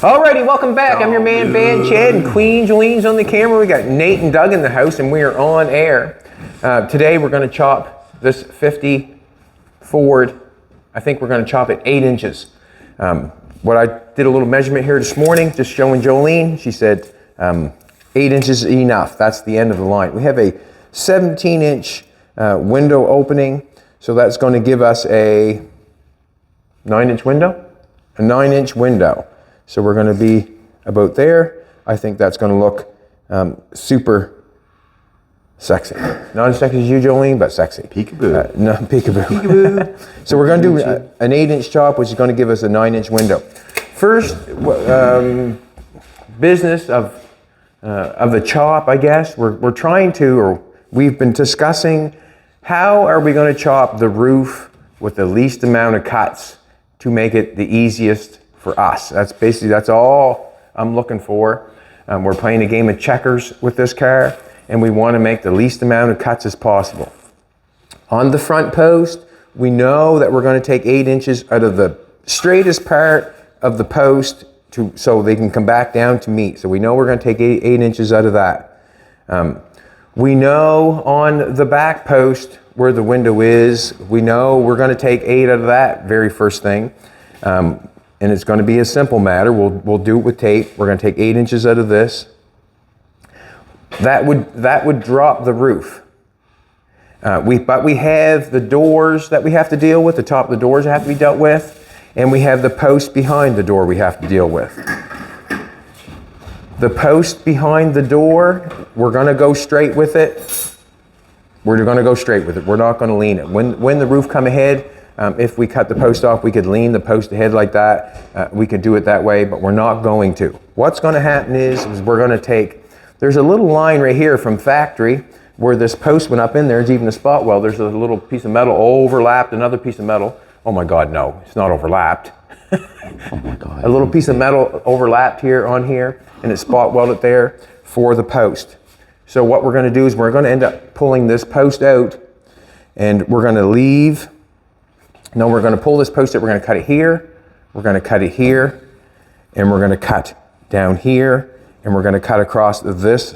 Alrighty, welcome back. I'm your man, Van Chad, and Queen Jolene's on the camera. We got Nate and Doug in the house, and we are on air. Today, we're going to chop this 50 Ford. I think we're going to chop it 8 inches. What I did a little measurement here this morning, just showing Jolene. She said 8 inches is enough. That's the end of the line. We have a 17-inch window opening, so that's going to give us a 9-inch window. A 9-inch window. So we're going to be about there. I think that's going to look super sexy. Not as sexy as you, Jolene, but sexy. Peekaboo. No, peekaboo. Peekaboo. So we're going to do an 8-inch chop, which is going to give us a 9-inch window. First business of the chop, I guess. We're trying to, or we've been discussing, how are we going to chop the roof with the least amount of cuts to make it the easiest for us. That's all I'm looking for. We're playing a game of checkers with this car, and we want to make the least amount of cuts as possible. On the front post, we know that we're going to take 8 inches out of the straightest part of the post so they can come back down to meet. So we know we're going to take 8 inches out of that. We know on the back post where the window is, we know we're going to take 8 out of that very first thing. And it's going to be a simple matter. We'll do it with tape. We're going to take 8 inches out of this. That would drop the roof. But we have the doors that we have to deal with. The top of the doors have to be dealt with, and we have the post behind the door we have to deal with. The post behind the door, we're going to go straight with it. We're going to go straight with it. We're not going to lean it. When the roof come ahead, if we cut the post off, we could lean the post ahead like that. We could do it that way, but we're not going to. What's going to happen is we're going to take, there's a little line right here from factory where this post went up in there. It's even a spot weld. There's a little piece of metal overlapped another piece of metal. Oh my God, no, it's not overlapped. Oh my God. A little piece of metal overlapped here on here, and it's spot welded there for the post. So what we're going to do is we're going to end up pulling this post out, and we're going to leave. No, we're going to pull this post out. We're going to cut it here. We're going to cut it here, and we're going to cut down here, and we're going to cut across this.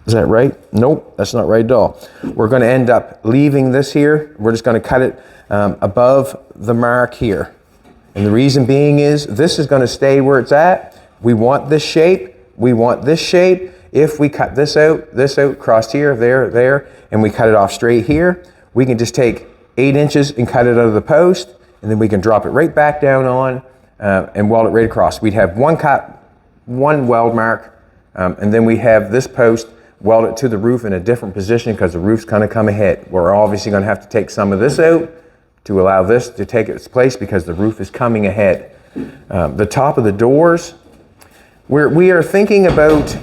Is that right? Nope, that's not right at all. We're going to end up leaving this here. We're just going to cut it above the mark here. And the reason being is this is going to stay where it's at. We want this shape. We want this shape. If we cut this out, cross here, there, and we cut it off straight here, we can just take 8 inches and cut it out of the post, and then we can drop it right back down on and weld it right across. We'd have one cut, one weld mark, and then we have this post welded to the roof in a different position because the roof's kind of come ahead. We're obviously going to have to take some of this out to allow this to take its place because the roof is coming ahead. The top of the doors, we are thinking about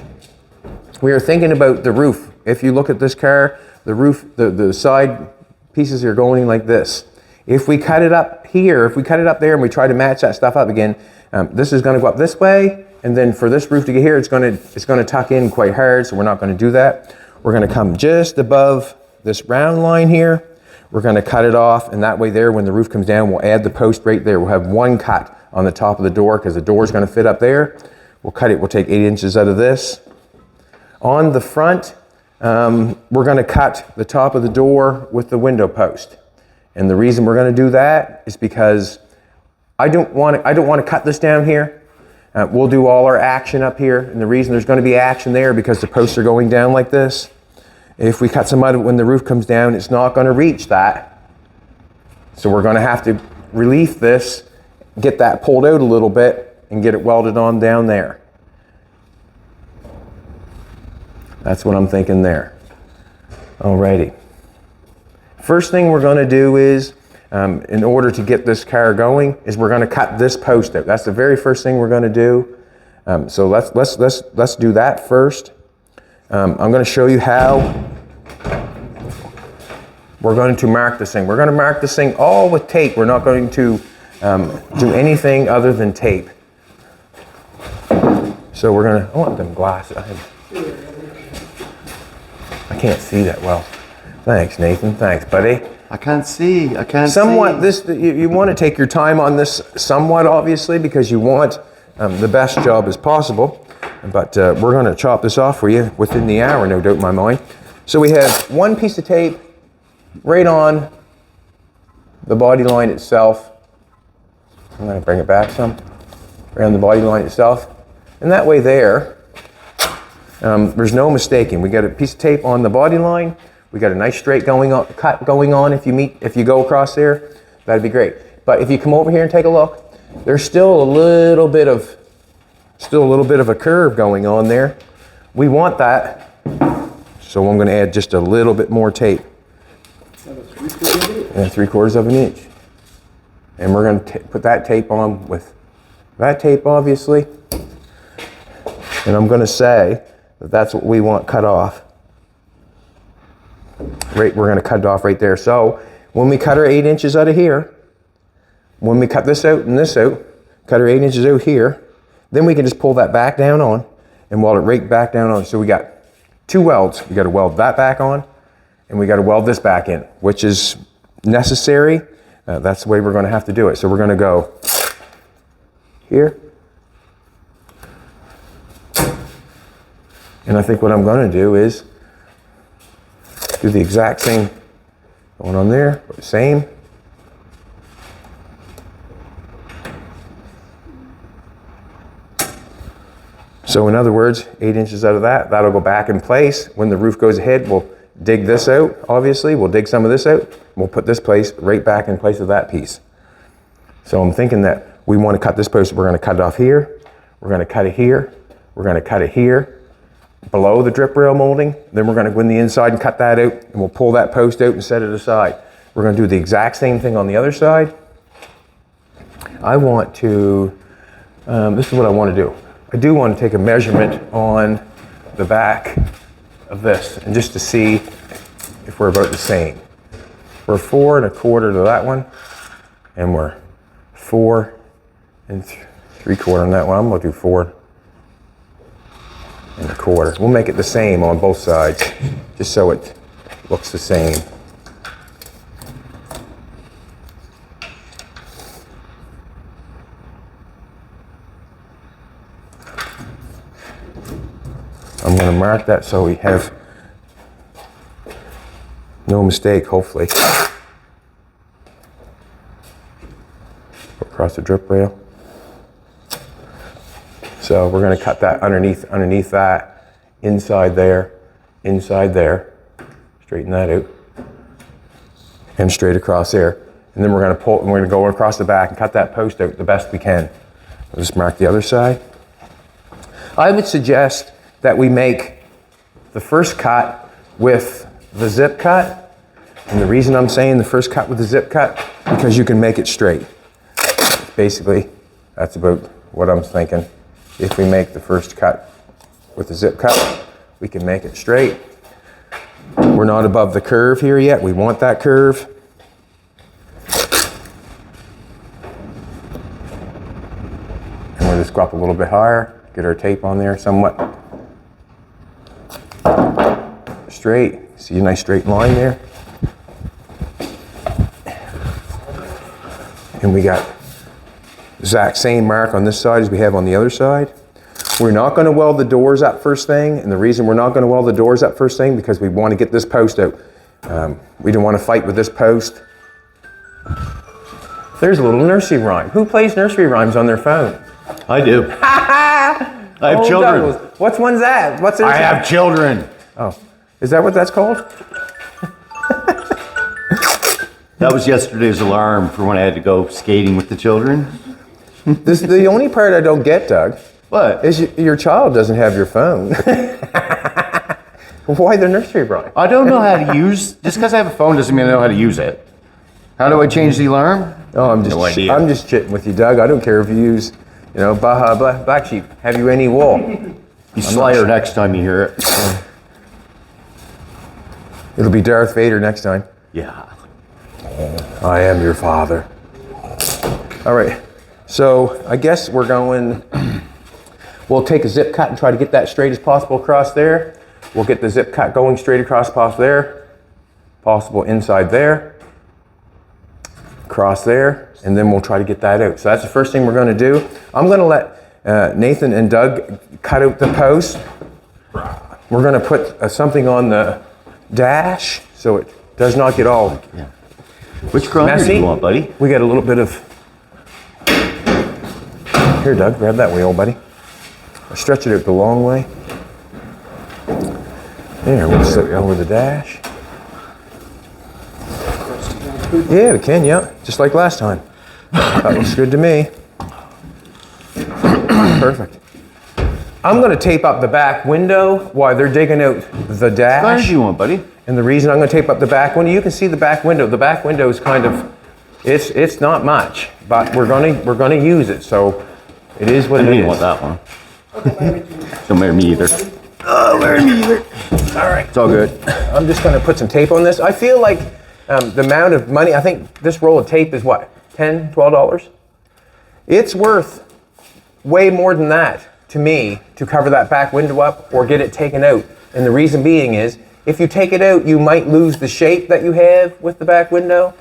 the roof. If you look at this car, the roof, the side pieces are going like this. If we cut it up here, if we cut it up there and we try to match that stuff up again, this is going to go up this way, and then for this roof to get here, it's going to tuck in quite hard, so we're not going to do that. We're going to come just above this round line here. We're going to cut it off, and that way there, when the roof comes down, we'll add the post right there. We'll have one cut on the top of the door because the door is going to fit up there. We'll cut it. We'll take 8 inches out of this. On the front, we're going to cut the top of the door with the window post. And the reason we're going to do that is because I don't want to cut this down here. We'll do all our action up here. And the reason there's going to be action there because the posts are going down like this. If we cut some out of it when the roof comes down, it's not going to reach that. So we're going to have to relief this, get that pulled out a little bit, and get it welded on down there. That's what I'm thinking there. Alrighty. First thing we're going to do is, in order to get this car going, is we're going to cut this post out. That's the very first thing we're going to do. So let's do that first. I'm going to show you how we're going to mark this thing. We're going to mark this thing all with tape. We're not going to do anything other than tape. So we're going to, I want them glasses. I can't see that well. Thanks, Nathan. Thanks, buddy. I can't see. Somewhat, you want to take your time on this somewhat, obviously, because you want the best job as possible. But we're going to chop this off for you within the hour, no doubt in my mind. So we have one piece of tape right on the body line itself. I'm going to bring it back some. Right on the body line itself. And that way there's no mistaking. We got a piece of tape on the body line. We got a nice straight cut going on if you go across there. That'd be great. But if you come over here and take a look, there's still a little bit of a curve going on there. We want that. So I'm going to add just a little bit more tape. Yeah, 3/4 of an inch. And we're going to put that tape on with that tape, obviously. And I'm going to say that that's what we want cut off. Right, we're going to cut it off right there. So when we cut our 8 inches out of here, when we cut this out and this out, cut our 8 inches out here, then we can just pull that back down on and weld it right back down on. So we got 2 welds. We got to weld that back on and we got to weld this back in, which is necessary. That's the way we're going to have to do it. So we're going to go here. And I think what I'm going to do is do the exact same going on there, same. So in other words, 8 inches out of that, that'll go back in place. When the roof goes ahead, we'll dig this out, obviously. We'll dig some of this out. And we'll put this place right back in place of that piece. So I'm thinking that we want to cut this post. We're going to cut it off here. We're going to cut it here. We're going to cut it here below the drip rail molding. Then we're going to go in the inside and cut that out. And we'll pull that post out and set it aside. We're going to do the exact same thing on the other side. I want to, this is what I want to do. I do want to take a measurement on the back of this and just to see if we're about the same. We're 4 1/4 to that one, and we're 4 3/4 on that one. I'm going to do 4 1/4. We'll make it the same on both sides, just so it looks the same. I'm going to mark that so we have no mistake, hopefully. Across the drip rail. So we're going to cut that underneath that, inside there, straighten that out, and straight across there. And then we're going to pull, and we're going to go across the back and cut that post out the best we can. I'll just mark the other side. I would suggest that we make the first cut with the zip cut. And the reason I'm saying the first cut with the zip cut, because you can make it straight. Basically, that's about what I'm thinking. If we make the first cut with the zip cut, we can make it straight. We're not above the curve here yet. We want that curve. And we'll just go up a little bit higher, get our tape on there somewhat straight. See a nice straight line there. And we got the exact same mark on this side as we have on the other side. We're not going to weld the doors up first thing, and the reason we're not going to weld the doors up first thing because we want to get this post out. We don't want to fight with this post. There's a little nursery rhyme. Who plays nursery rhymes on their phone? I do. I have children. Douglas. Which one's that? What's I have children. Oh, is that what that's called? That was yesterday's alarm for when I had to go skating with the children. This is the only part I don't get, Doug. What? Is your child doesn't have your phone. Why the nursery rhyme? I don't know how to use, just because I have a phone doesn't mean I know how to use it. How do I change the alarm? Oh, I'm just chitting with you, Doug. I don't care if you use, Baja Black Sheep. Have you any wool? You Slayer next time you hear it. It'll be Darth Vader next time. Yeah. I am your father. All right. So I guess we're going, we'll take a zip cut and try to get that straight as possible across there. We'll get the zip cut going straight across possible there, possible inside there, across there, and then we'll try to get that out. So that's the first thing we're going to do. I'm going to let Nathan and Doug cut out the posts. We're going to put something on the dash so it does not get all Which grinder messy. do you want, buddy? We got a little bit of... Here, Doug, grab that wheel, buddy. I'll stretch it out the long way. There, we'll set it over the dash. Yeah, we can, yeah. Just like last time. That looks good to me. Perfect. I'm going to tape up the back window while they're digging out the Which grinder dash. do you want, buddy? And the reason I'm going to tape up the back window, you can see the back window. The back window is kind of, it's not much, but we're going to use it. So it is what I it didn't is. want that one. Don't matter me either. Oh, matter me either. All right. It's all good. I'm just going to put some tape on this. I feel like the amount of money, I think this roll of tape is what, $10, $12? It's worth way more than that to me to cover that back window up or get it taken out. And the reason being is, if you take it out, you might lose the shape that you have with the back window.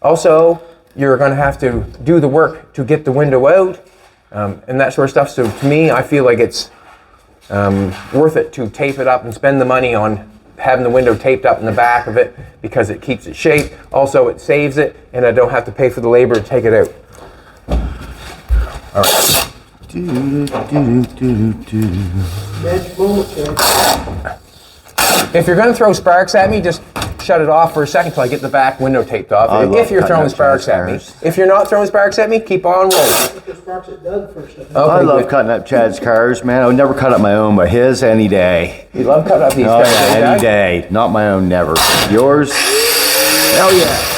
Also, you're going to have to do the work to get the window out and that sort of stuff. So to me, I feel like it's worth it to tape it up and spend the money on having the window taped up in the back of it because it keeps it shaped. Also, it saves it, and I don't have to pay for the labor to take it out. All right. If you're going to throw sparks at me, just shut it off for a second till I get the back window taped off. I love If you're cutting throwing up sparks at me. cars. If you're not throwing sparks at me, keep on rolling. Put the sparks at Doug first, I think. I Okay, love good. cutting up Chad's cars, man. I would never cut up my own, but his any day. You love cutting up these Oh guys, yeah, eh, any Doug? day. Not my own, never. Yours? Hell yeah.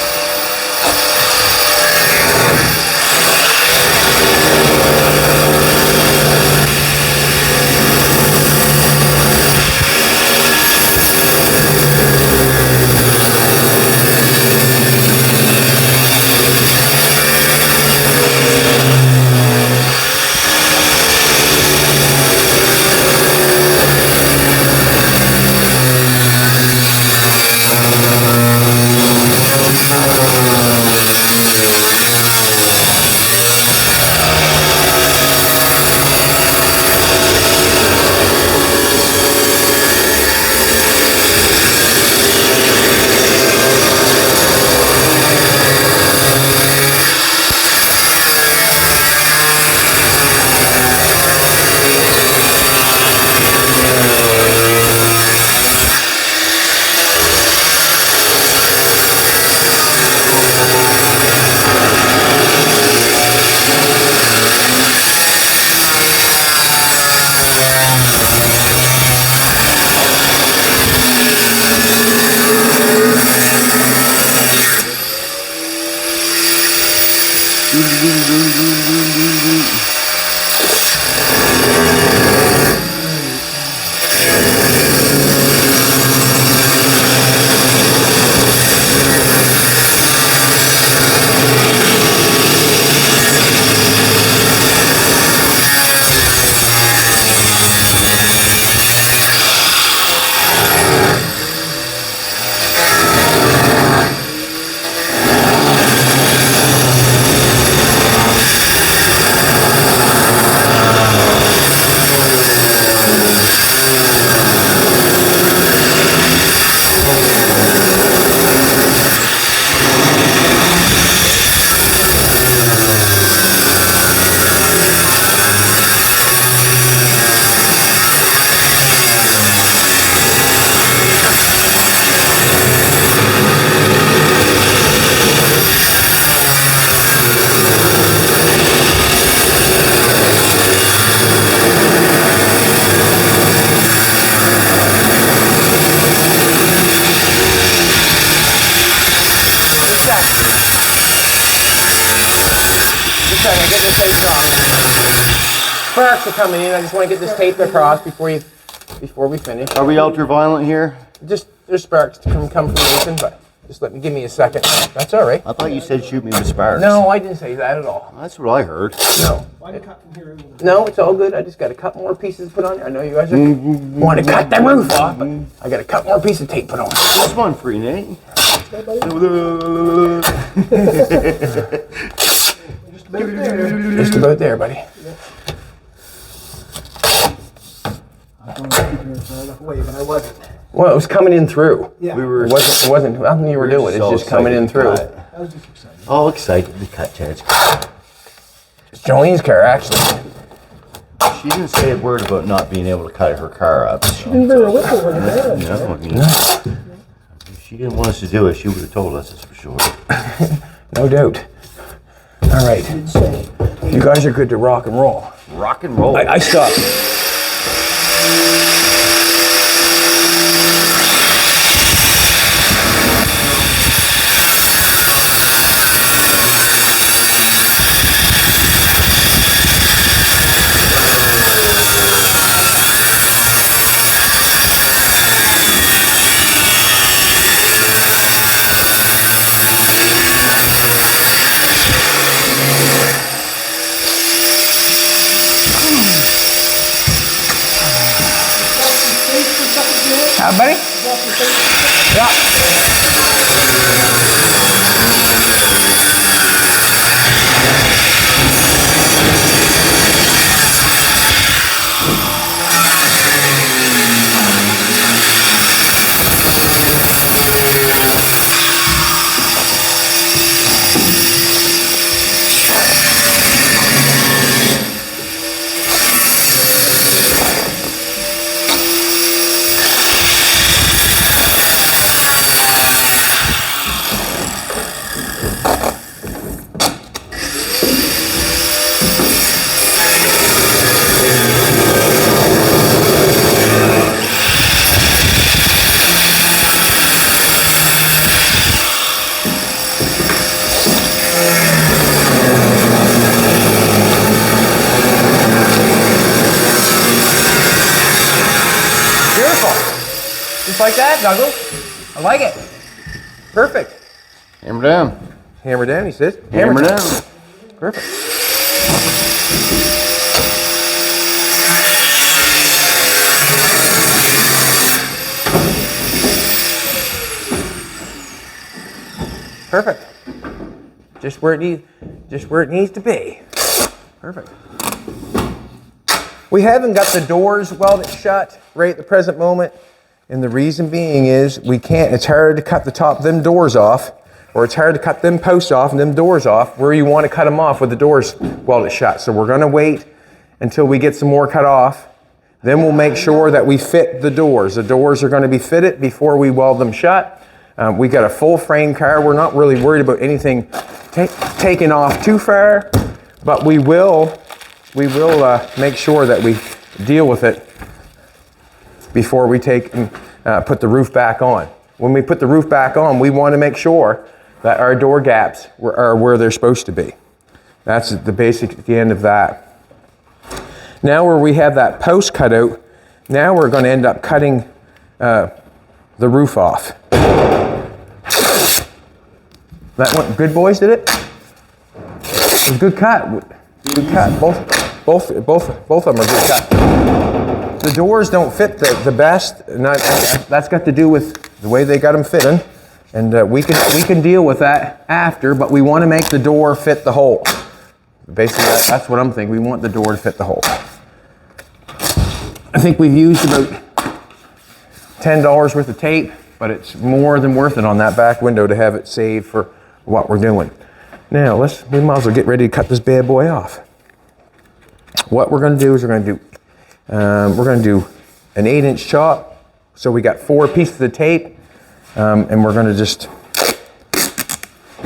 Second, get this taped across. Sparks are coming in. I just want to get this taped across before we finish. Are we ultraviolet here? Just there's sparks to come from Nathan, but just give me a second. That's all right. I thought you said shoot me with sparks. No, I didn't say that at all. That's what I heard. No. Why cut from here? And No, it's all good. I just got a couple more pieces to put on. I know you guys want to cut the roof off, but I got a couple more pieces of tape put on. This one free, Nate. Just about there, buddy. I don't know if you were far enough away, but I wasn't. Well, it was coming in through. Yeah. It wasn't nothing you were doing. It's so just coming in excited through. to cut. I was just excited. All excited to cut Ted's car. It's Jolene's car, actually. She didn't say a word about not being able to cut her car up. So. Didn't bring a whipple when I got it. No, I mean, if she didn't want us to do it, she would have told us, that's for sure. No doubt. All right. Didn't say. You guys are good to rock and roll. Rock and roll. I stopped. Buddy? Yeah. Just like that, Douglas. I like it. Perfect. Hammer down. Hammer down, he says. Hammer down. Perfect. Perfect. Just where it needs to be. Perfect. We haven't got the doors welded shut right at the present moment. And the reason being is we can't, it's hard to cut the top of them doors off, or it's hard to cut them posts off and them doors off where you want to cut them off with the doors welded shut. So we're going to wait until we get some more cut off. Then we'll make sure that we fit the doors. The doors are going to be fitted before we weld them shut. We got a full frame car. We're not really worried about anything taken off too far, but we will make sure that we deal with it before we take and put the roof back on. When we put the roof back on, we want to make sure that our door gaps are where they're supposed to be. That's the basic at the end of that. Now where we have that post cut out, now we're going to end up cutting the roof off. That went good, boys, did it? It was good cut. Good cut. Both of them are good cut. The doors don't fit the best, and that's got to do with the way they got them fitting. And we can deal with that after, but we want to make the door fit the hole. Basically, that's what I'm thinking. We want the door to fit the hole. I think we've used about $10 worth of tape, but it's more than worth it on that back window to have it saved for what we're doing. Now, we might as well get ready to cut this bad boy off. What we're going to do is we're going to do an 8-inch chop. So we got 4 pieces of tape, and we're going to just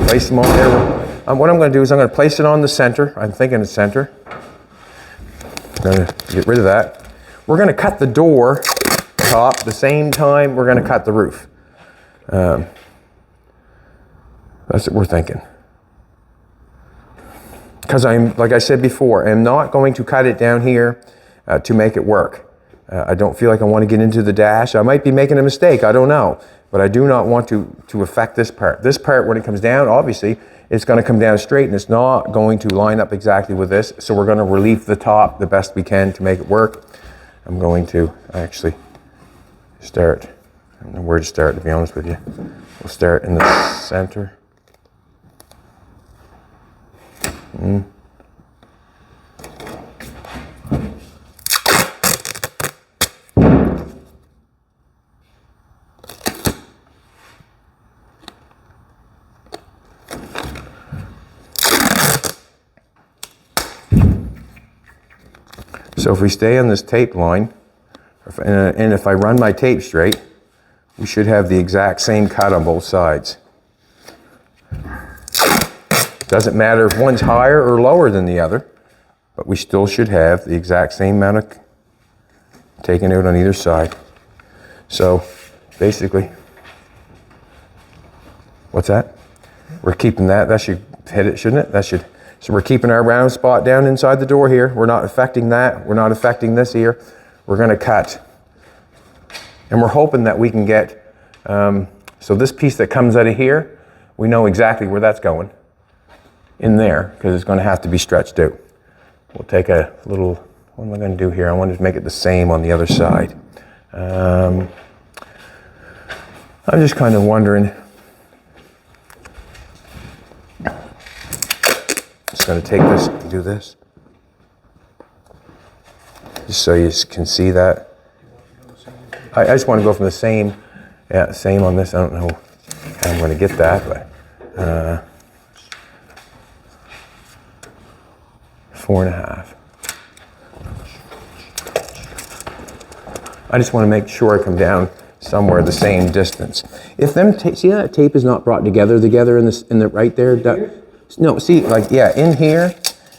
place them on there. What I'm going to do is I'm going to place it on the center. I'm thinking the center. I'm going to get rid of that. We're going to cut the door top the same time we're going to cut the roof. That's what we're thinking. Because like I said before, I'm not going to cut it down here to make it work. I don't feel like I want to get into the dash. I might be making a mistake, I don't know. But I do not want to affect this part. This part, when it comes down, obviously, it's going to come down straight and it's not going to line up exactly with this. So we're going to relieve the top the best we can to make it work. I'm going to actually start, I don't know where to start, to be honest with you. We'll start in the center. So if we stay on this tape line, and if I run my tape straight, we should have the exact same cut on both sides. Doesn't matter if one's higher or lower than the other, but we still should have the exact same amount of taken out on either side. So basically, what's that? We're keeping that. That should hit it, shouldn't it? That should. So we're keeping our round spot down inside the door here. We're not affecting that. We're not affecting this here. We're going to cut. And we're hoping that we can get, so this piece that comes out of here, we know exactly where that's going. In there, because it's going to have to be stretched out. We'll take a little, what am I going to do here? I want to make it the same on the other side. I'm just kind of wondering. Just going to take this and do this. Just so you can see that. I just want to go from the same, yeah, same on this. I don't know how I'm going to get that, but 4.5. I just want to make sure I come down somewhere the same distance. If them see that tape is not brought together in this in the right there. No, see, like, yeah, in here.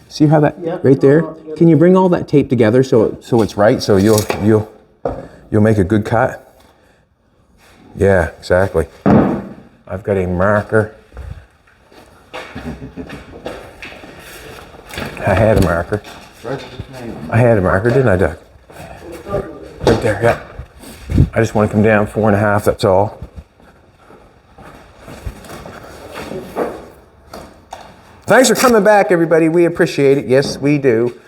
See how that right there? Can you bring all that tape together so it's right? So you'll make a good cut. Yeah, exactly. I've got a marker. I had a marker. I had a marker, didn't I, Doug? Right there, yeah. I just want to come down 4.5, that's all. Thanks for coming back, everybody. We appreciate it. Yes, we do.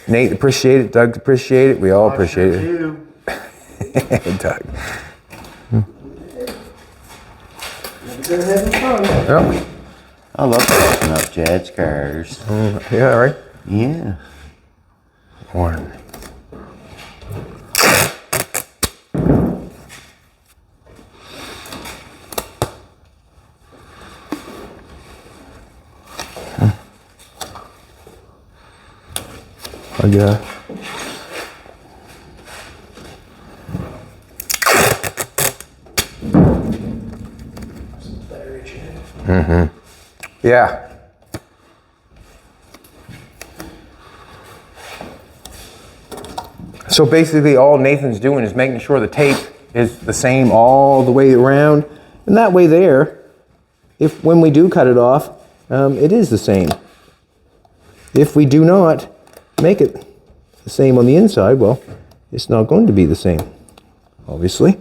Nate appreciate it. Doug appreciate it. We all appreciate it. Doug. Yep. I love passing up Chad's cars. Yeah, right? Yeah. 1. Oh, yeah. Mm-hmm. Yeah. So basically all Nathan's doing is making sure the tape is the same all the way around. And that way there, if when we do cut it off, it is the same. If we do not make it the same on the inside, well, it's not going to be the same, obviously.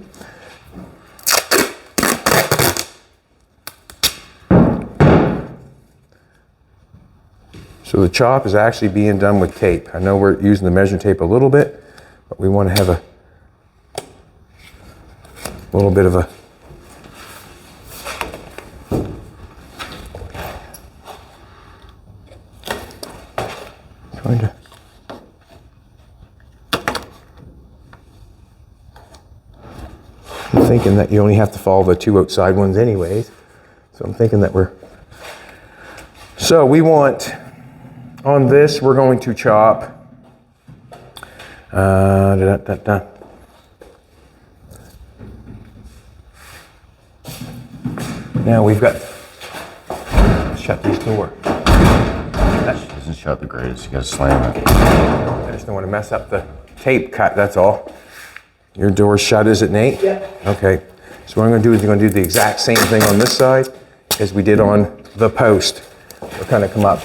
So the chop is actually being done with tape. I know we're using the measuring tape a little bit, but we want to have a little bit of a trying to I'm thinking that you only have to follow the 2 outside ones anyways. So I'm thinking that so we want on this, we're going to chop Now we've got, shut this door. That doesn't shut the greatest, you gotta slam it. I just don't want to mess up the tape cut, that's all. Your door's shut, is it, Nate? Yeah. Okay, so what I'm gonna do is I'm gonna do the exact same thing on this side as we did on the post. We'll kind of come up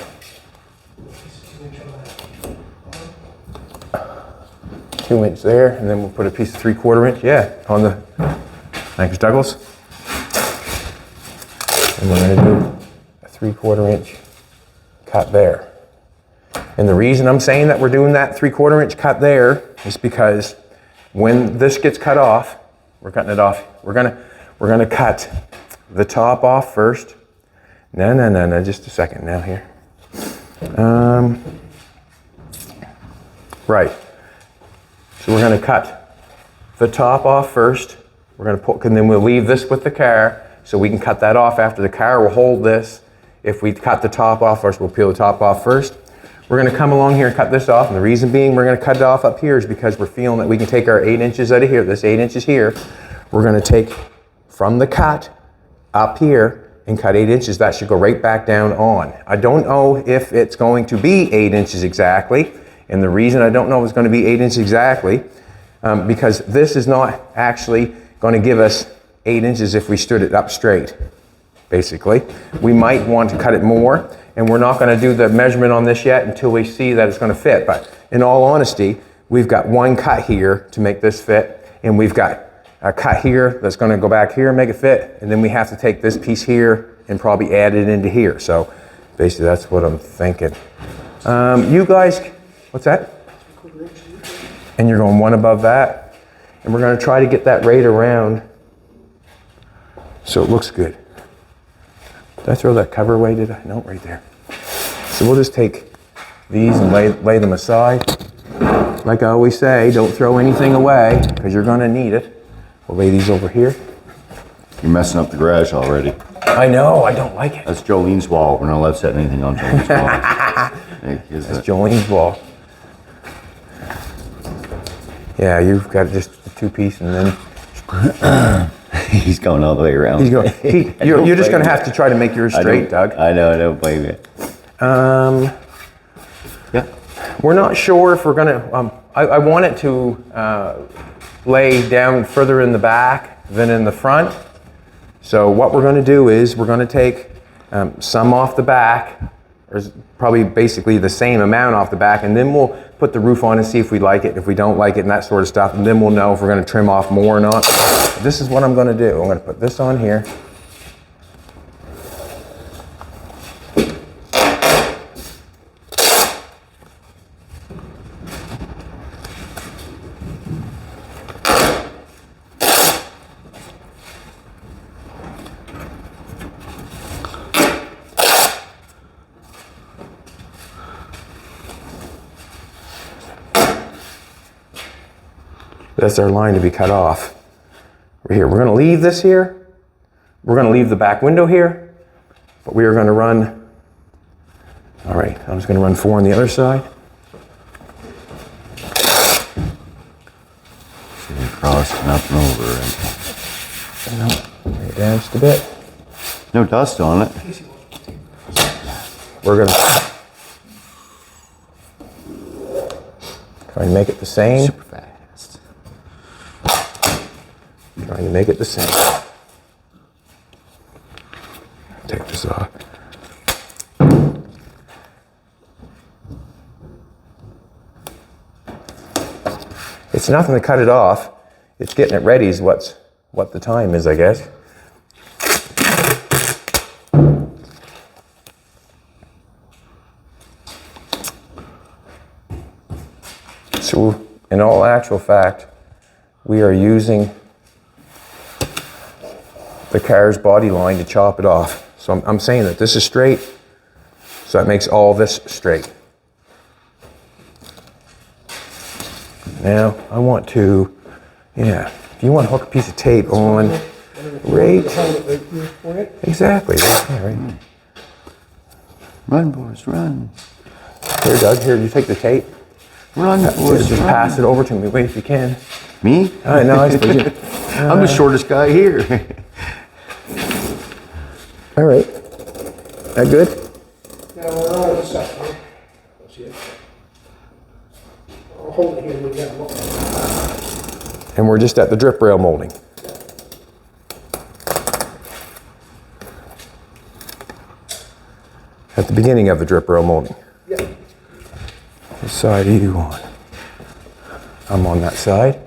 2 inch there, and then we'll put a piece of 3/4 inch, yeah, on the, thanks Douglas. And we're gonna do a 3/4 inch cut there. And the reason I'm saying that we're doing that 3/4 inch cut there is because when this gets cut off, we're cutting it off, we're gonna cut the top off first. No, just a second now here. Right. So we're going to cut the top off first. We're going to pull, and then we'll leave this with the car, so we can cut that off after the car will hold this. If we cut the top off first, we'll peel the top off first. we're gonna come along here and cut this off. And the reason being we're gonna cut it off up here is because we're feeling that we can take our 8 inches out of here, this 8 inches here. We're gonna take from the cut up here and cut 8 inches. That should go right back down on. I don't know if it's going to be 8 inches exactly. And the reason I don't know if it's gonna be 8 inches exactly, because this is not actually gonna give us 8 inches if we stood it up straight, basically. We might want to cut it more, and we're not gonna do the measurement on this yet until we see that it's gonna fit. But in all honesty, we've got one cut here to make this fit, and we've got a cut here that's gonna go back here and make it fit, and then we have to take this piece here and probably add it into here. So basically that's what I'm thinking. You guys, what's that? And you're going one above that, and we're gonna try to get that right around so it looks good. Did I throw that cover away? Did I? No, right there. So we'll just take these and lay them aside. Like I always say, don't throw anything away because you're gonna need it. We'll lay these over here. You're messing up the garage already. I know, I don't like it. That's Jolene's wall. We're not allowed to set anything on Jolene's wall. That's Jolene's wall. Yeah, you've got just the 2-piece and then... He's going all the way around. He's going, you're just going to have to try to make yours straight, Doug. I know, I don't blame you. Yeah. We're not sure if we're going to... I want it to lay down further in the back than in the front. So what we're going to do is we're going to take some off the back, or probably basically the same amount off the back, and then we'll put the roof on and see if we like it, if we don't like it, and that sort of stuff, and then we'll know if we're going to trim off more or not. This is what I'm going to do. I'm going to put this on here. That's our line to be cut off. We're here. We're going to leave this here. We're going to leave the back window here, but we are going to run. All right, I'm just going to run 4 on the other side. Across and up and over. No, lay it down just a bit. No dust on it. We're going to try and make it the same. Super fast. Trying to make it the same. Take this off. It's nothing to cut it off. It's getting it ready is what the time is, I guess. So, in all actual fact, we are using the car's body line to chop it off. So I'm saying that this is straight, so that makes all this straight. Now, I want to, if you want to hook a piece of tape on, right, exactly, right. Run, boys, run. Here, Doug, here, you take the tape. Run, boys, Just run. pass it over to me, wait if you can. Me? No, I suppose you. I'm the shortest guy here. All right. That good? Now we're on the side. Let's see it. I'll hold it here. We got one. And we're just at the drip rail molding. At the beginning of the drip rail molding. Yeah. Which side are you on? I'm on that side.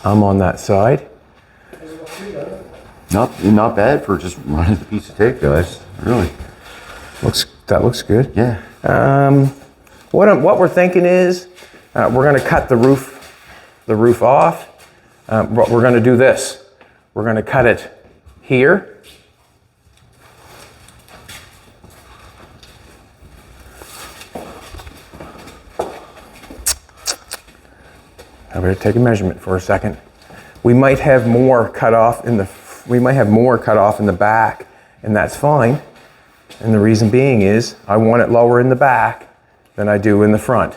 I'm on that side. Not bad for just running a piece of tape, guys. Really. That looks good. Yeah. What we're thinking is we're going to cut the roof off. But we're going to do this. We're going to cut it here. I better take a measurement for a second. We might have more cut off in the back and that's fine. And the reason being is I want it lower in the back than I do in the front.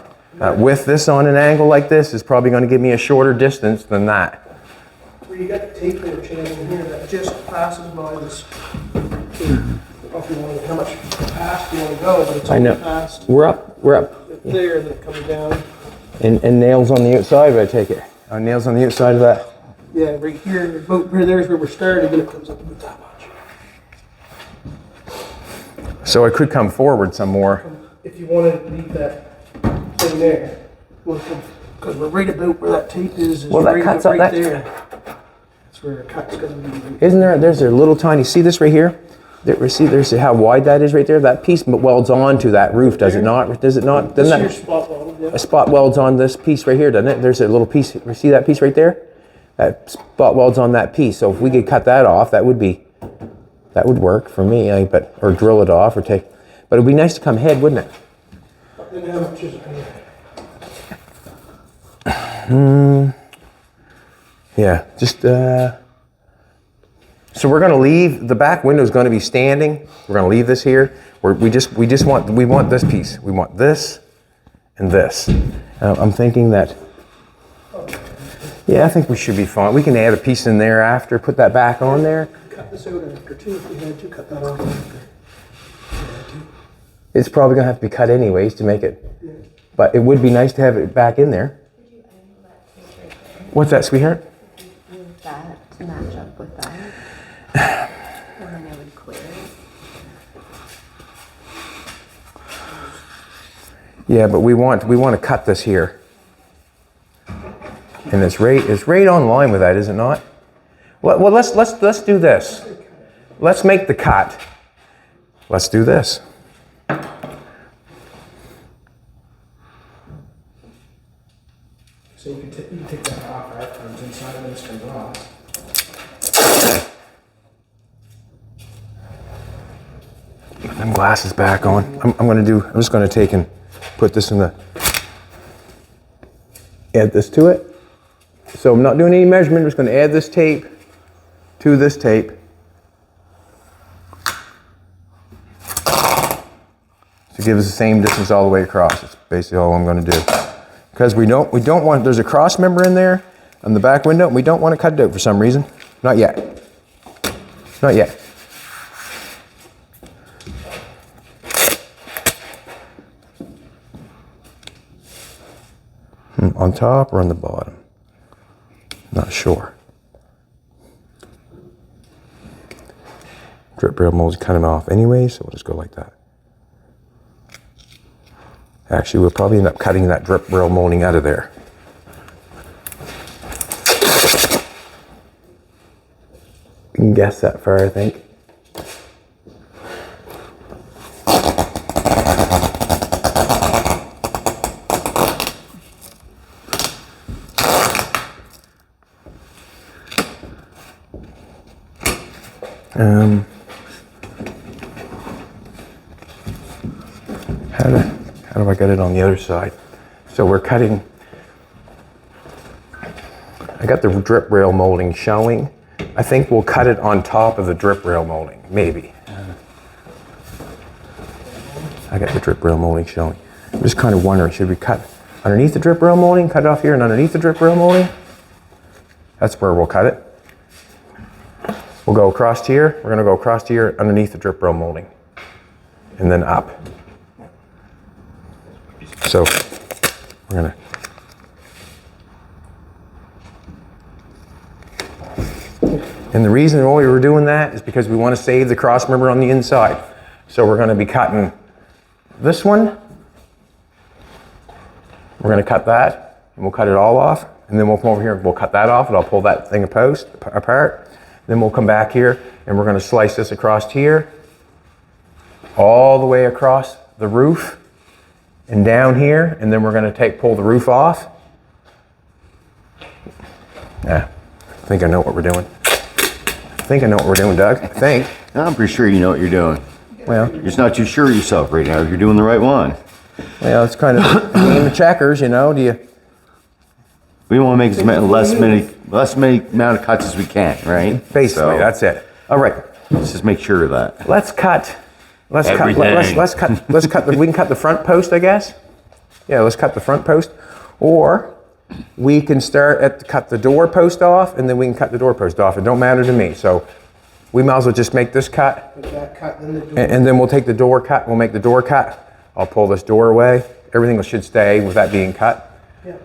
With this on an angle like this is probably going to give me a shorter distance than that. Where you got the tape there, channel in here that just passes by this. I don't know if you want to, how much past you want to go, but it's I know. only past We're up there, and then it comes down. and nails on the outside, I take it. Nails on the outside of that. Yeah, right here, about right there's where we're starting, and it comes up about that much. So I could come forward some more. If you want to leave that thing there, because we're right about where that tape is Well, that right, cuts right up that. there. That's where it cuts going to be. Right. Isn't there? There's a little tiny. See this right here? See, there's how wide that is right there. That piece welds onto that roof, does it not? Does it not? This Doesn't here that spot welded, yeah. a spot welds on this piece right here, doesn't it? There's a little piece. See that piece right there? That spot welds on that piece. So if we could cut that off, that would work for me. Or drill it off, or take. But it'd be nice to come head, wouldn't it? Then how much is it here? Yeah, just so we're going to leave the back window is going to be standing. We're going to leave this here. We want this piece. We want this and this. I'm thinking that. Yeah, I think we should be fine. We can add a piece in there after. Put that back on there. Cut this out after too. If we had to cut that off after. It's probably going to have to be cut anyways to make it. Yeah. But it would be nice to have it back in there. What's that, sweetheart? Move that to match up with that. And then it would clear. Yeah, but we want to cut this here. And it's right on line with that, is it not? Well, let's do this. Let's make the cut. Let's do this. So you can take that off, right? Comes inside and this comes off. Put them glasses back on. I'm just going to take and put this in the. Add this to it. So I'm not doing any measurement. I'm just going to add this tape to this tape. To give us the same distance all the way across. That's basically all I'm going to do. Because we don't want, there's a cross member in there on the back window, and we don't want to cut it out for some reason. Not yet. Not yet. On top or on the bottom? Not sure. Drip rail mold's cutting off anyway, so we'll just go like that. Actually, we'll probably end up cutting that drip rail molding out of there. You can guess that far, I think. How do I get it on the other side? So we're cutting. I got the drip rail molding showing. I think we'll cut it on top of the drip rail molding, maybe. I got the drip rail molding showing. I'm just kind of wondering, should we cut underneath the drip rail molding, cut it off here and underneath the drip rail molding? That's where we'll cut it. We'll go across here. We're going to go across here underneath the drip rail molding and then up. So we're going to. And the reason why we were doing that is because we want to save the cross member on the inside. So we're going to be cutting this one. We're going to cut that, and we'll cut it all off. And then we'll come over here and we'll cut that off, and I'll pull that thing apart. Then we'll come back here, and we're going to slice this across here, all the way across the roof, and down here, and then we're going to pull the roof off. Yeah, I think I know what we're doing. I think I know what we're doing, Doug. I think. I'm pretty sure you know what you're doing. Well, You're just not too sure of yourself right now if you're doing the right one. well, it's kind of a game of checkers, you know. Do you? We want to make as many amount of cuts as we can, right? Basically, So- that's it. All right. Let's just make sure of that. Let's cut. Let's cut. Everything. Let's cut. Let's cut. We can cut the front post, I guess. Yeah, let's cut the front post, or we can start at cut the door post off, and then we can cut the door post off. It don't matter to me. So we might as well just make this cut, Make that cut, then the door. and then we'll take the door cut. We'll make the door cut. I'll pull this door away. Everything should stay with that being cut. Yeah,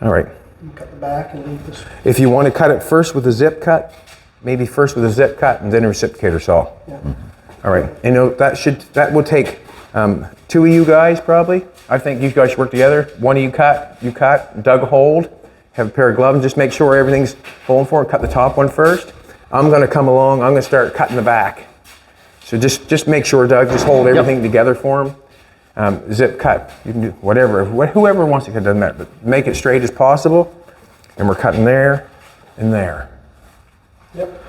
All right. you cut the back and leave this. If you want to cut it first with a zip cut, maybe first with a zip cut and then a reciprocator saw. Yeah. All right, and that will take 2 of you guys probably. I think you guys should work together. One of you cut, Doug hold, have a pair of gloves, and just make sure everything's holding for it. Cut the top one first. I'm gonna come along, I'm gonna start cutting the back. So just make sure, Doug, just hold everything together for him. Zip cut, you can do whatever, whoever wants to cut, doesn't matter, but make it straight as possible. And we're cutting there and there. Yep.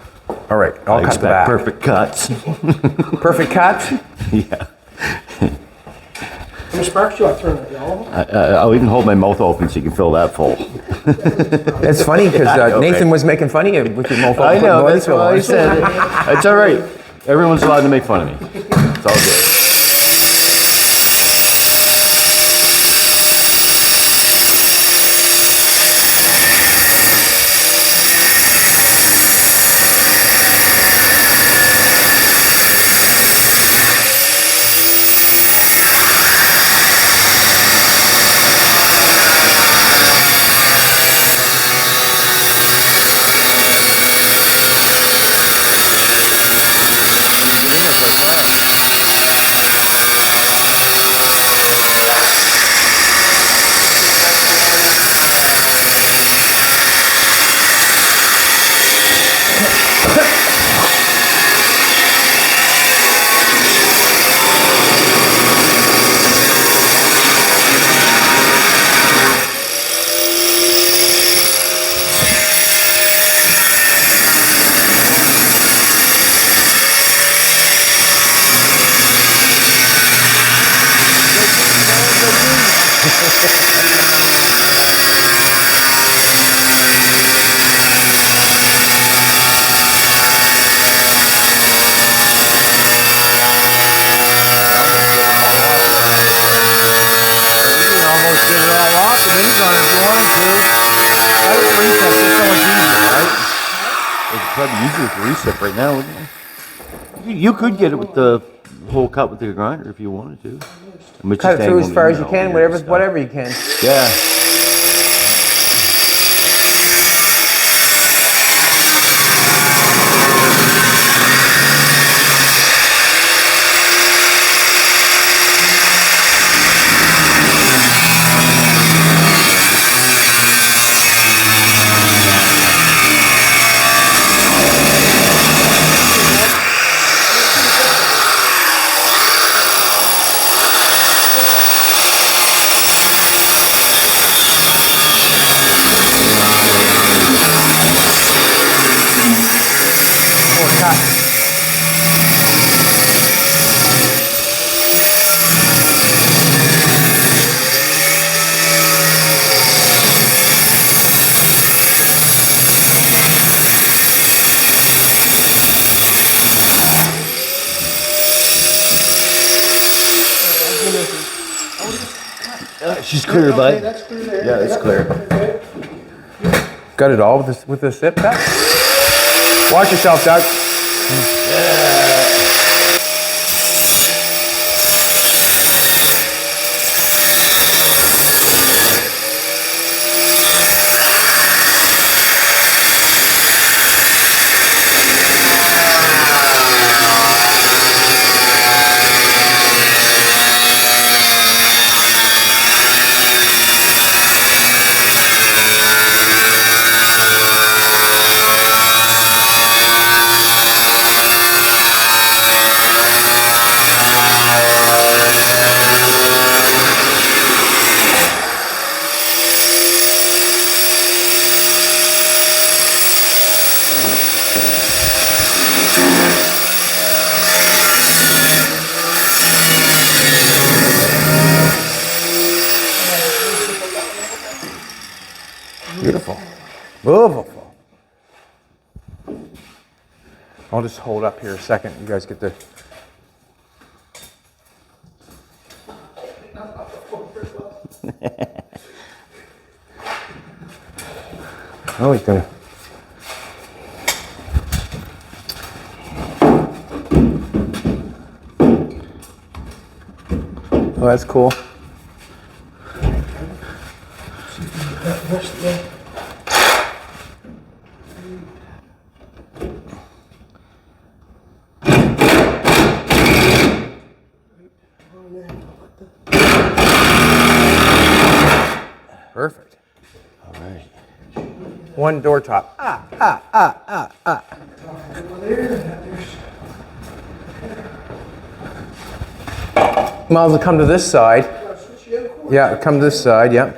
All right, I'll cut the back. Perfect cuts. Perfect cuts? Yeah. How many sparks do you want to turn that yellow? I'll even hold my mouth open so you can fill that full. It's funny because know, Nathan right? was making fun of you with your mouth I open, know, putting that's body what I pillows. said. It's all right. Everyone's allowed to make fun of me. It's all good. Probably easier with the recip right now, wouldn't it? You could get it with the whole cut with the grinder if you wanted to. Cut it through as far as you can, whatever you can. Yeah. She's clear, Okay, bud. that's clear there. Yeah, it's clear. Okay. Got it all with the zip cut? Watch yourself, Doug. Beautiful. Beautiful. I'll just hold up here a second. You guys get the. Oh, he's gonna. Oh, that's cool. Perfect. All right. One door top. Might as well come to this side. Yeah, come to this side, yeah.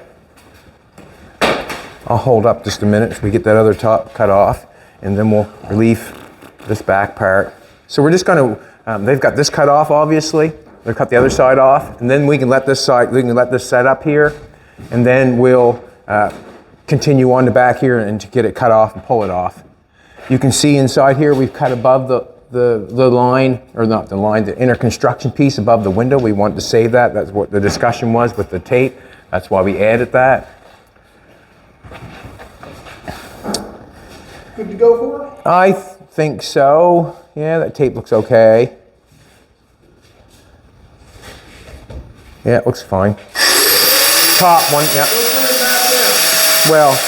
I'll hold up just a minute so we get that other top cut off, and then we'll relieve this back part. So we're just gonna, they've got this cut off, obviously. They'll cut the other side off, and then we can let this set up here, and then we'll continue on the back here and to get it cut off and pull it off. You can see inside here we've cut above the line, or not the line, the inner construction piece above the window. We wanted to save that. That's what the discussion was with the tape. That's why we added that. Good to go for it? I think so. Yeah, that tape looks okay. Yeah, it looks fine. Top one, yeah. Well,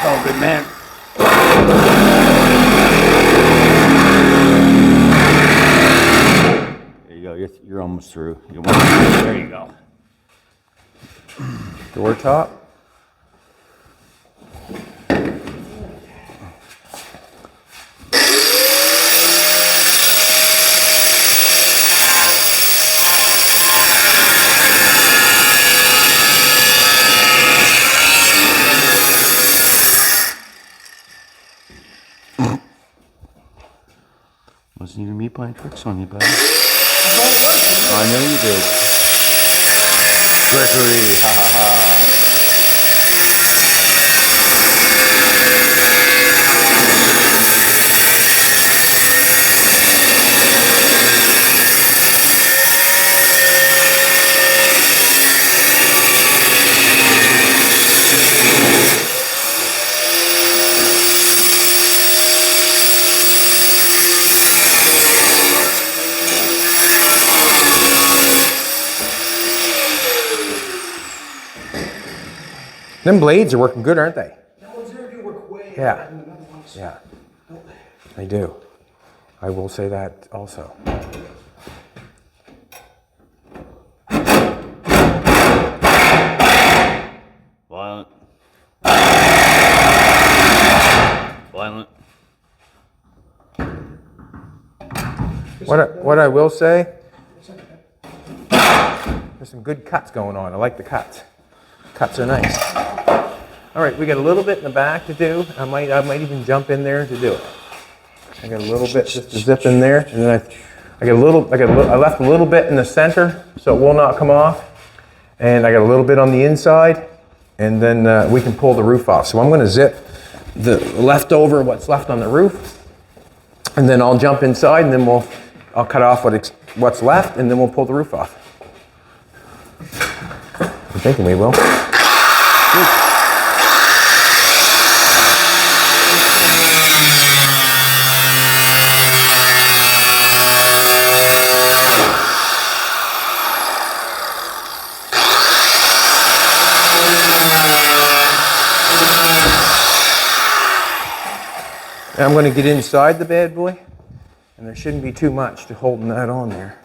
Oh, good man. There you go. You're almost through. There you go. door top. Wasn't even me playing tricks on you, buddy. I know you did. Trickery, ha ha ha. Them blades are working good, aren't they? That one's there do work way Yeah. better than the other ones. Yeah, Don't they? they do. I will say that also. Violent. Violent. What I will say, there's some good cuts going on. I like the cuts. Cuts are nice. All right, we got a little bit in the back to do. I might even jump in there to do it. I got a little bit just to zip in there, and then I left a little bit in the center so it will not come off, and I got a little bit on the inside, and then we can pull the roof off. So I'm going to zip the leftover, what's left on the roof, and then I'll jump inside, and then I'll cut off what's left, and then we'll pull the roof off. I'm thinking we will. Good. Now I'm going to get inside the bad boy, and there shouldn't be too much to holding that on there.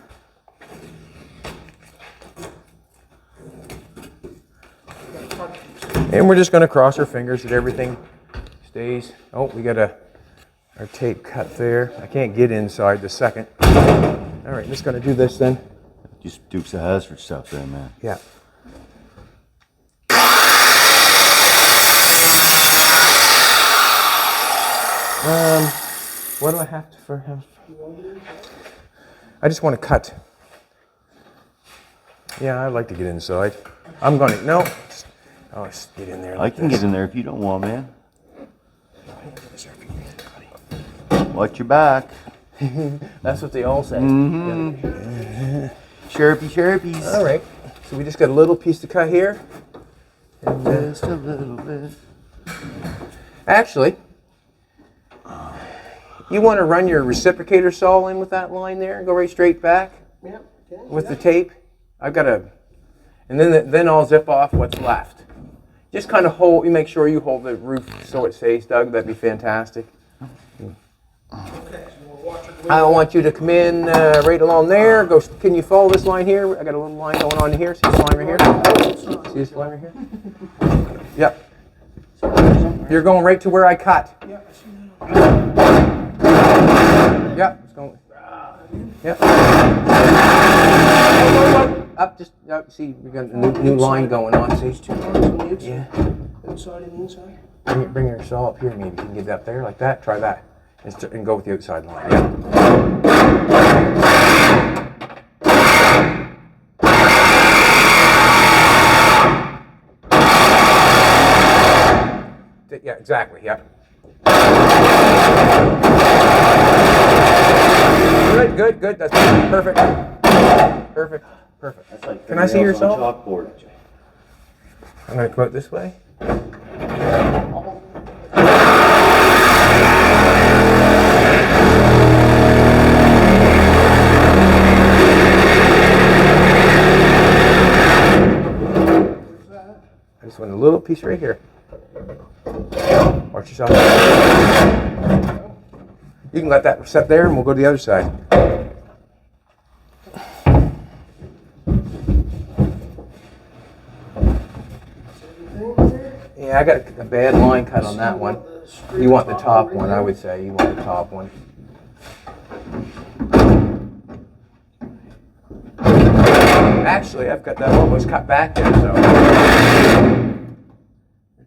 And we're just going to cross our fingers that everything stays. Oh, we got our tape cut there. I can't get inside the second. All right, just going to do this then. Just Dukes of Hazzard stuff there, man. Yeah. What do I have to for him? I just want to cut. Yeah, I'd like to get inside. I'm going to, no. Oh, just get in there. I can get in there if you don't want, man. Watch your back. That's what they all say. Mm-hmm. Sharpies. All right. So we just got a little piece to cut here. And, Just a little bit. actually, you want to run your reciprocator saw in with that line there and go right straight back Yeah. Okay. with the tape. I've got and then I'll zip off what's left. Just kind of you make sure you hold the roof so it stays, Doug. That'd be fantastic. Okay. So we'll watch it. I want you to come in right along there. Can you follow this line here? I got a little line going on here. See this line right here? See this line right here? Yep. You're going right to where I cut. Yeah, I see that. Yep. It's going. Yep. Up, just up. See, we got a new line going on. See? Two lines on the outside. Yeah. Inside and inside. Bring your saw up here. Maybe you can get it up there like that. Try that, and go with the outside line. Yeah. Yeah, exactly. Yep. Good. That's perfect. Perfect. That's like Can I see your saw? chalkboard. I'm going to come out this way. I just want a little piece right here. Watch yourself. You can let that set there and we'll go to the other side. Yeah, I got a bad line cut on that one. You want the top one, I would say. You want the top one. Actually, I've got that almost cut back there, so. Right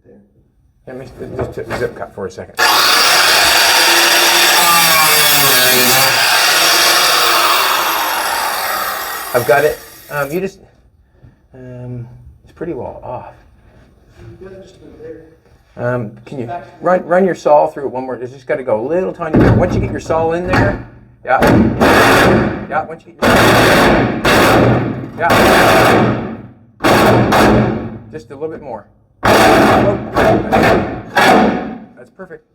there. Let me just zip cut for a second. I've got it. It's pretty well off. Just a bit there. Can you run your saw through it one more? It's just got to go a little tiny bit. Once you get your saw in there, yeah. Once you get your saw, yeah. Just a little bit more. That's perfect.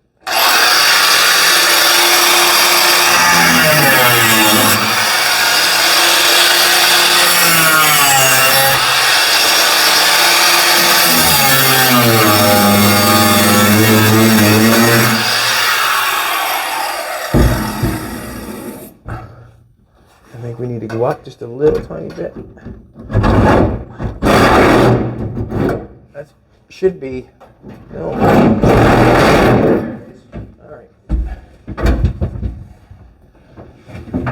just a little tiny bit. That should be. No. All right.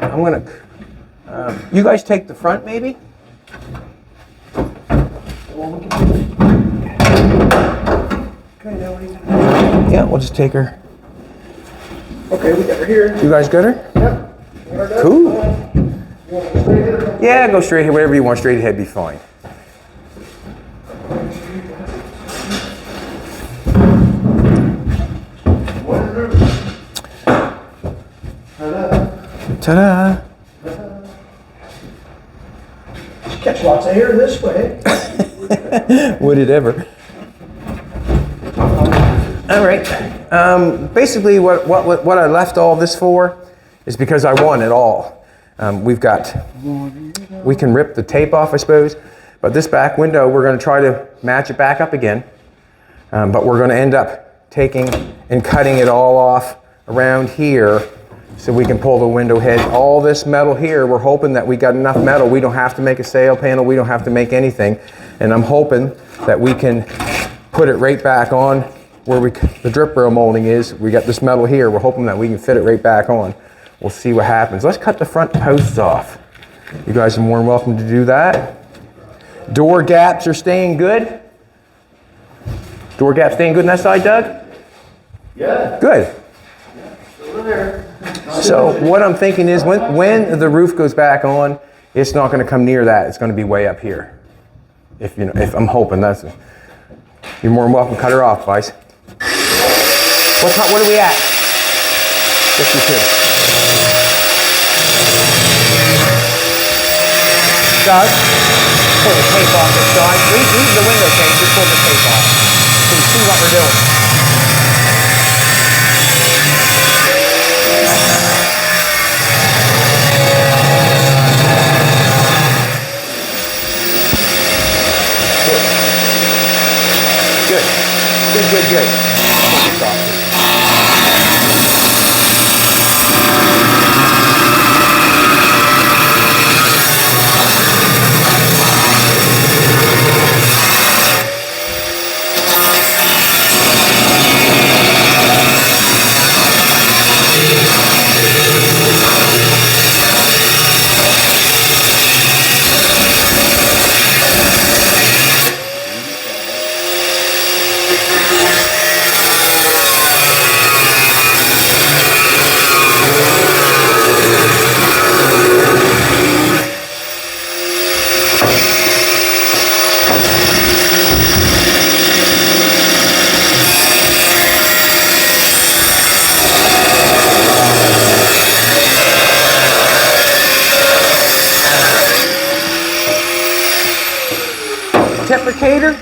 I'm gonna. You guys take the front, maybe. Okay, now we need to. Yeah, we'll just take her. Okay, we got her here. You guys got her? Yep. Cool. Yeah, go straight ahead. Whatever you want, straight ahead, be fine. Ta-da! Catch lots of air this way. Would it ever? All right. Basically, what I left all this for is because I want it all. We can rip the tape off, I suppose, but this back window, we're going to try to match it back up again. But we're going to end up taking and cutting it all off around here so we can pull the window head. All this metal here, we're hoping that we got enough metal. We don't have to make a sail panel. We don't have to make anything. And I'm hoping that we can put it right back on where the drip rail molding is. We got this metal here. We're hoping that we can fit it right back on. We'll see what happens. Let's cut the front posts off. You guys are more than welcome to do that. Door gaps are staying good. Door gaps staying good on that side, Doug? Yeah. Good. Over there. So what I'm thinking is when the roof goes back on, it's not going to come near that. It's going to be way up here. If I'm hoping that's it. You're more than welcome to cut her off, guys. What are we at? 52. Doug, pull the tape off this side. Leave the window tape, just pull the tape off. So you see what we're doing. Good. Deprecator.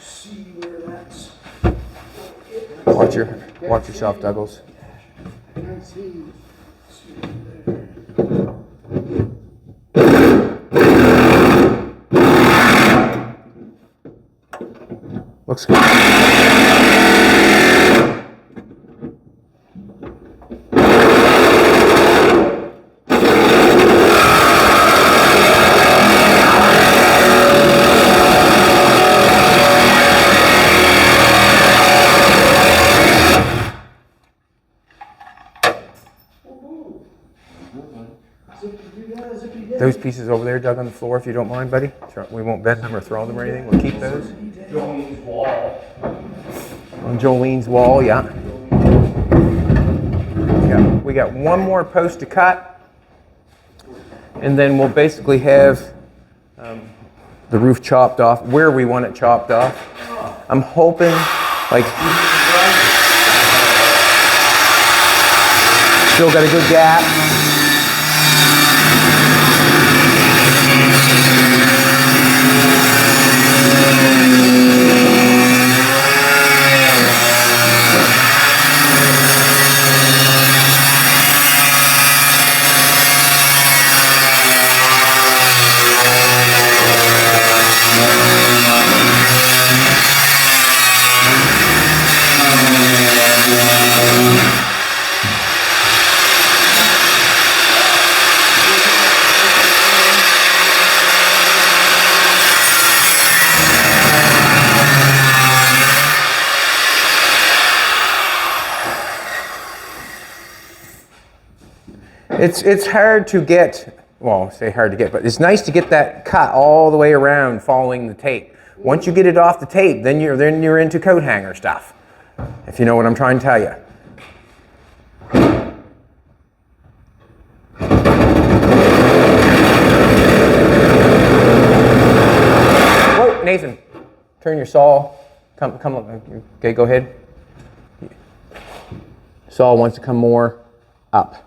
See where that's. Watch yourself, Douglas. Looks good. Those pieces over there, Doug, on the floor, if you don't mind, buddy. We won't bend them or throw them or anything. We'll keep those. Jolene's wall. On Jolene's wall, yeah. We got one more post to cut, and then we'll basically have the roof chopped off where we want it chopped off. I'm hoping, like, still got a good gap. It's hard to get, well, say hard to get, but it's nice to get that cut all the way around following the tape. Once you get it off the tape, then you're into coat hanger stuff, if you know what I'm trying to tell you. Whoa, Nathan, turn your saw. Come, okay, go ahead. Saw wants to come more up.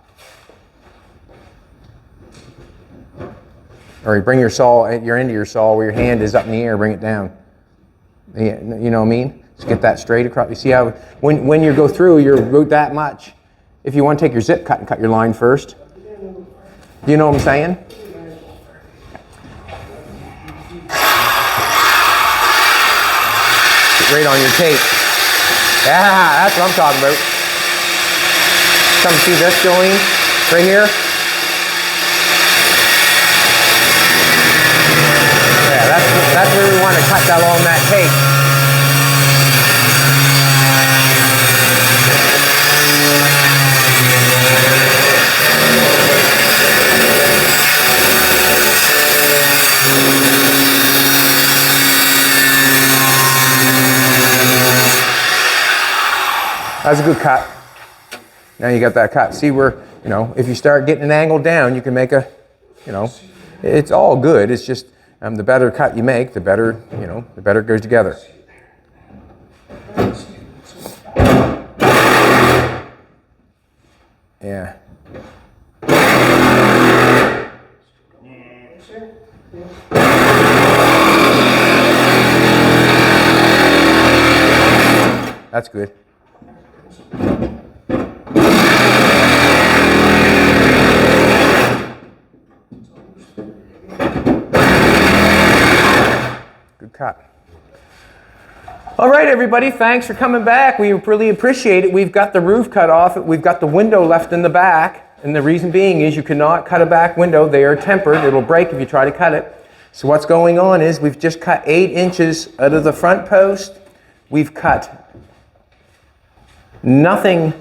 Or you bring your saw, your end of your saw where your hand is up in the air, bring it down. You know what I mean? Just get that straight across. You see how when you go through, you're about that much. If you want to take your zip cut and cut your line first. Do you know what I'm saying? Get right on your tape. Yeah, that's what I'm talking about. Come see this joint right here. Yeah, that's where we want to cut that along that tape. That's a good cut. Now you got that cut. See where, if you start getting an angle down, you can make a, it's all good. It's just the better cut you make, the better, the better it goes together. Yeah. That's good. Good cut. All right, everybody, thanks for coming back. We really appreciate it. We've got the roof cut off. We've got the window left in the back. And the reason being is you cannot cut a back window. They are tempered. It'll break if you try to cut it. So what's going on is we've just cut 8 inches out of the front post. We've cut nothing.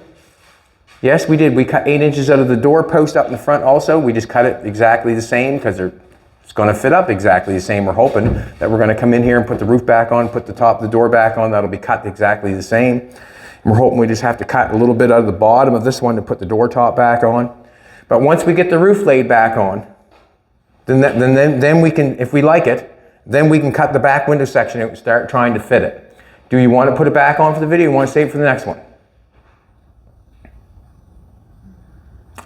Yes, we did. We cut 8 inches out of the door post up in the front also. We just cut it exactly the same because it's going to fit up exactly the same. We're hoping that we're going to come in here and put the roof back on, put the top of the door back on. That'll be cut exactly the same. And we're hoping we just have to cut a little bit out of the bottom of this one to put the door top back on. But once we get the roof laid back on, then we can, if we like it, then we can cut the back window section out and start trying to fit it. Do you want to put it back on for the video? Or you want to save it for the next one?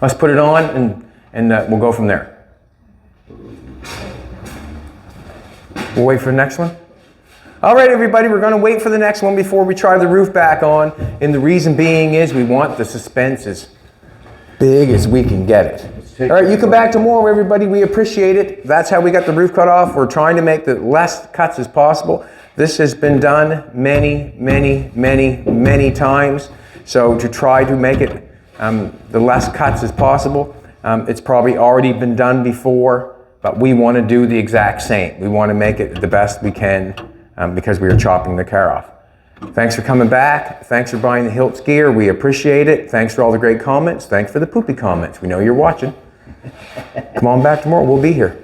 Let's put it on and we'll go from there. We'll wait for the next one. All right, everybody, we're going to wait for the next one before we try the roof back on. And the reason being is we want the suspense as big as we can get it. All right, you come back tomorrow, everybody. We appreciate it. That's how we got the roof cut off. We're trying to make the less cuts as possible. This has been done many, many, many, many times. So to try to make it the less cuts as possible, it's probably already been done before. But we want to do the exact same. We want to make it the best we can because we are chopping the car off. Thanks for coming back. Thanks for buying the Hiltz gear. We appreciate it. Thanks for all the great comments. Thanks for the poopy comments. We know you're watching. Come on back tomorrow. We'll be here.